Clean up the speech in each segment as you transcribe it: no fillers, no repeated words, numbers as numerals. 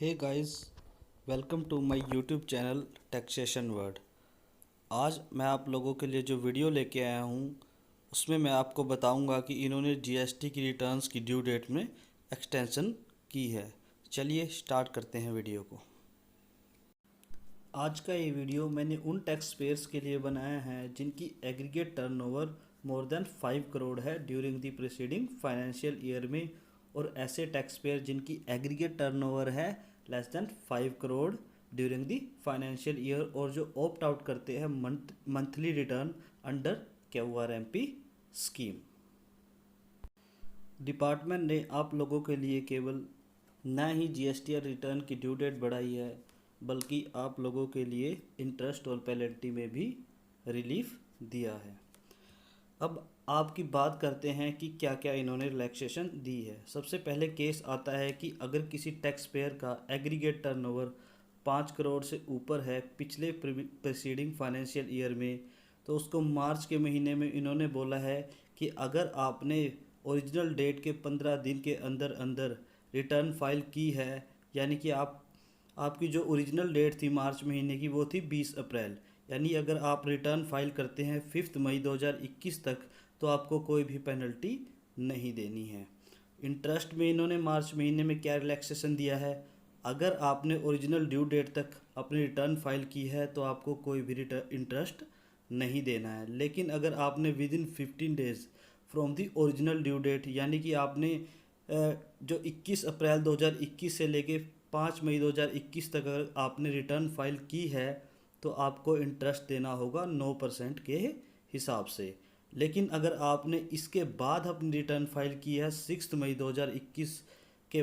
Hey guys, welcome to my YouTube channel taxation word. आज मैं आप लोगों के लिए जो वीडियो लेके आया हूँ उसमें मैं आपको बताऊंगा कि इन्होंने जीएसटी की रिटर्न्स की ड्यू डेट में एक्सटेंशन की है। चलिए स्टार्ट करते हैं वीडियो को। आज का ये वीडियो मैंने उन टैक्स पेयर्स के लिए बनाया है जिनकी aggregate turnover more than 5 crore है during the preceding financial year में, और ऐसे टैक्स पेयर जिनकी एग्रीगेट टर्नओवर है less than 5 crore during the financial year, और जो ऑप्ट आउट करते हैं monthly return under KYRMP scheme. Department ने आप लोगों के लिए केवल न ही जीएसटी रिटर्न की ड्यू डेट बढ़ाई है बल्कि आप लोगों के लिए इंटरेस्ट और पेनल्टी में भी रिलीफ दिया है। अब आपकी बात करते हैं कि क्या क्या इन्होंने रिलैक्सेशन दी है। सबसे पहले केस आता है कि अगर किसी टैक्स पेयर का एग्रीगेट टर्नओवर 5 करोड़ से ऊपर है पिछले प्रीसीडिंग फाइनेंशियल ईयर में, तो उसको मार्च के महीने में इन्होंने बोला है कि अगर आपने ओरिजिनल डेट के 15 दिन के अंदर अंदर रिटर्न फाइल की है, यानी कि आपकी जो ओरिजिनल डेट थी मार्च महीने की वो थी 20 अप्रैल, यानी अगर आप रिटर्न फाइल करते हैं 5 मई 2021 तक तो आपको कोई भी पेनल्टी नहीं देनी है। इंटरेस्ट में इन्होंने मार्च महीने में क्या रिलैक्सेशन दिया है, अगर आपने ओरिजिनल ड्यू डेट तक अपनी रिटर्न फाइल की है तो आपको कोई भी इंटरेस्ट नहीं देना है। लेकिन अगर आपने within 15 days from the original due date, यानी कि आपने जो 21 अप्रैल 2021 से लेके 5 मई 2021 तक अगर आपने रिटर्न फाइल की है तो आपको इंटरेस्ट देना होगा 9% के हिसाब से। लेकिन अगर आपने इसके बाद अपनी रिटर्न फाइल की है 6 मई 2021 के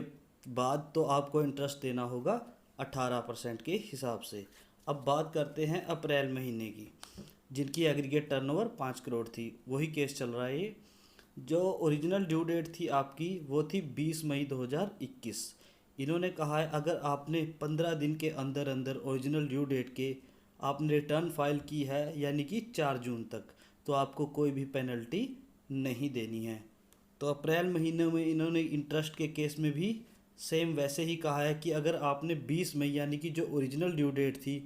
बाद तो आपको इंटरेस्ट देना होगा 18% के हिसाब से। अब बात करते हैं अप्रैल महीने की, जिनकी एग्रीगेट टर्नओवर 5 करोड़ थी। वही केस चल रहा है ये। जो ओरिजिनल ड्यू डेट थी आपकी वो थी 20 मई 2021। इन्होंने कहा है अगर आपने 15 दिन के अंदर अंदर ओरिजिनल ड्यू डेट के आपने रिटर्न फाइल की है यानी कि 4 जून तक, तो आपको कोई भी पेनल्टी नहीं देनी है। तो अप्रैल महीने में इन्होंने इंटरेस्ट के केस में भी सेम वैसे ही कहा है कि अगर आपने 20 मई यानी कि जो ओरिजिनल ड्यू डेट थी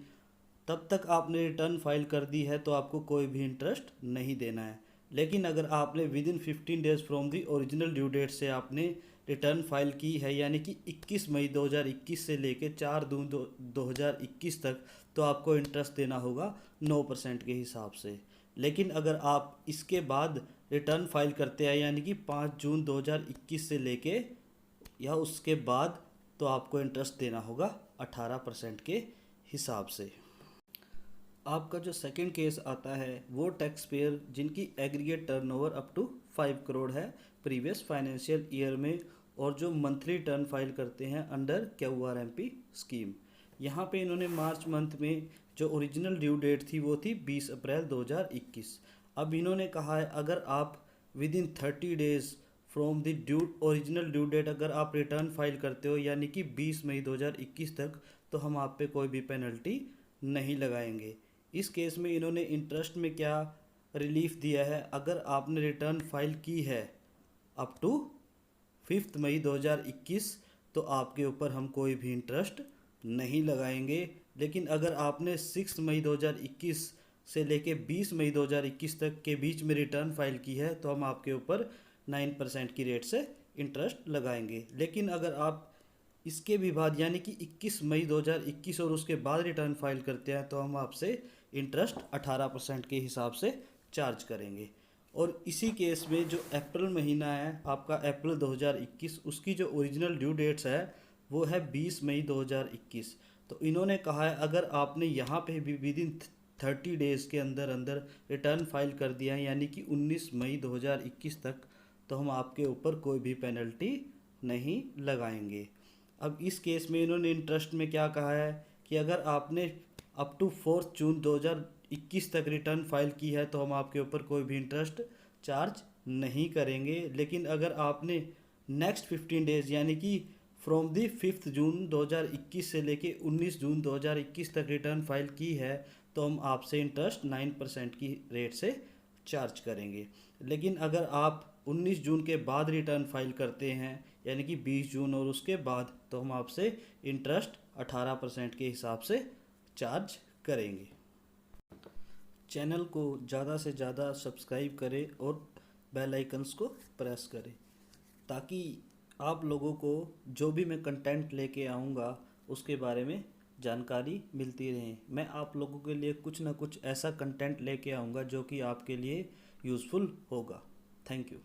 तब तक आपने रिटर्न फाइल कर दी है तो आपको कोई भी इंटरेस्ट नहीं देना है। लेकिन अगर आपने within 15 days from the original due date से आपने रिटर्न फाइल की है यानी कि 21 मई 2021 से लेके 4 जून 2021 तक, तो आपको इंटरेस्ट देना होगा 9% के हिसाब से। लेकिन अगर आप इसके बाद रिटर्न फाइल करते हैं यानी कि 5 जून 2021 से लेके या उसके बाद, तो आपको इंटरेस्ट देना होगा 18% के हिसाब से। आपका जो सेकंड केस आता है वो टैक्स पेयर जिनकी aggregate turnover up to 5 crore है प्रीवियस फाइनेंशियल ईयर में, और जो मंथली रिटर्न फाइल करते हैं अंडर KYRMP स्कीम। यहाँ पे इन्होंने मार्च मंथ में जो ओरिजिनल ड्यू डेट थी वो थी 20 अप्रैल 2021। अब इन्होंने कहा है अगर आप within 30 days from the original due date अगर आप रिटर्न फाइल करते हो यानी कि 20 मई 2021 तक, तो हम आप पे कोई भी पेनल्टी नहीं लगाएंगे। इस केस में इन्होंने इंटरेस्ट में क्या रिलीफ दिया है, अगर आपने रिटर्न फाइल की है अप टू 5 मई 2021 तो आपके ऊपर हम कोई भी इंटरेस्ट नहीं लगाएंगे। लेकिन अगर आपने 6 मई 2021 से लेके 20 मई 2021 तक के बीच में रिटर्न फाइल की है तो हम आपके ऊपर 9% की रेट से इंटरेस्ट लगाएंगे। लेकिन अगर आप इसके भी बाद यानी कि 21 मई 2021 और उसके बाद रिटर्न फाइल करते हैं तो हम आपसे इंटरेस्ट 18% के हिसाब से चार्ज करेंगे। और इसी केस में जो अप्रैल महीना है आपका अप्रैल 2021, उसकी जो ओरिजिनल ड्यू डेट्स है वो है 20 मई 2021। तो इन्होंने कहा है अगर आपने यहाँ पे भी विद इन 30 डेज़ के अंदर अंदर रिटर्न फाइल कर दिया है यानी कि 19 मई 2021 तक, तो हम आपके ऊपर कोई भी पेनल्टी नहीं लगाएंगे। अब इस केस में इन्होंने इंटरेस्ट में क्या कहा है कि अगर आपने अप टू 4 जून 2021 तक रिटर्न फाइल की है तो हम आपके ऊपर कोई भी इंटरेस्ट चार्ज नहीं करेंगे। लेकिन अगर आपने नेक्स्ट 15 डेज यानी कि फ्रॉम दी 5 जून 2021 से लेके 19 जून 2021 तक रिटर्न फाइल की है तो हम आपसे इंटरेस्ट 9% की रेट से चार्ज करेंगे। लेकिन अगर आप 19 जून के बाद रिटर्न फाइल करते हैं यानी कि 20 जून और उसके बाद, तो हम आपसे इंटरेस्ट 18% के हिसाब से चार्ज करेंगे। चैनल को ज़्यादा से ज़्यादा सब्सक्राइब करें और बेल आइकन्स को प्रेस करें ताकि आप लोगों को जो भी मैं कंटेंट लेके आऊँगा उसके बारे में जानकारी मिलती रहे। मैं आप लोगों के लिए कुछ ना कुछ ऐसा कंटेंट लेके आऊँगा जो कि आपके लिए यूज़फुल होगा। Thank you.